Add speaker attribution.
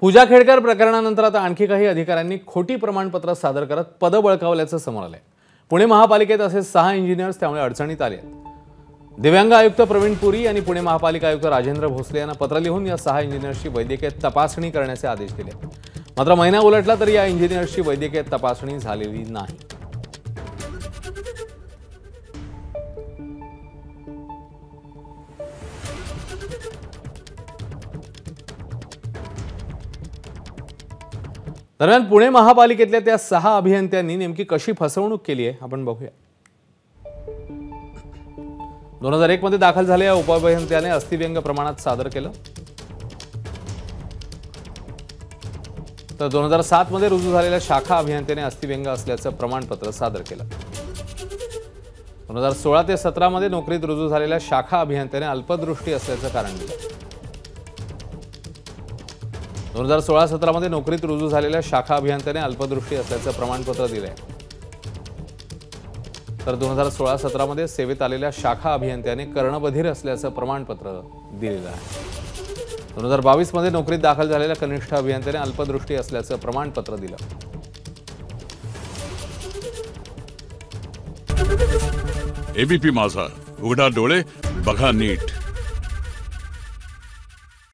Speaker 1: पूजा खेडकर प्रकरणानंतर आता आणखी काही अधिकाऱ्यांनी खोटी प्रमाणपत्र सादर करत पद बळकावल्याचं समोर आलंय। पुणे महापालिकेत असे 6 इंजिनियर्स त्यामुळे अडचणीत आले आहेत। दिव्यांग आयुक्त प्रवीण पुरी यांनी पुणे महापालिका आयुक्त राजेंद्र भोसले यांना पत्र लिहून या 6 इंजिनियर्सची वैद्यकीय तपासणी करण्याचे आदेश दिले। मात्र महिना उलटला तरी या इंजिनियर्सची वैद्यकीय तपासणी झालेली नाही। दरम्यान पुणे महापालिकेतल्या त्या 6 अभियंत्यांनी नेमकी कशी फसवणूक केली आहे आपण बघूया। 2001 मध्ये दाखल झालेल्या उपअभियंत्याने अस्थिव्यंग प्रमाणात सादर केलं, तर 2007 मध्ये रुजू झालेल्या शाखा अभियंत्याने अस्थिव्यंग असल्याचं प्रमाणपत्र सादर केलं। 2016 ते 17 मध्ये नोकरीत रुजू झालेल्या शाखा अभियंत्याने अल्पदृष्टी असल्याचं कारण दिलं। 2016-17 मध्ये नोकरीत रुजू झालेल्या शाखा अभियंत्याने अल्पदृष्टी असल्याचं प्रमाणपत्र दिलंय, तर 2016-17 मध्ये सेवेत आलेल्या शाखा अभियंत्याने कर्णबधिर असल्याचं प्रमाणपत्र दिलेलं आहे। 2022 मध्ये नोकरीत दाखल झालेल्या कनिष्ठ अभियंत्याने अल्पदृष्टी असल्याचं प्रमाणपत्र दिलं।
Speaker 2: एबीपी माझा, उघडा डोळे बघा नीट।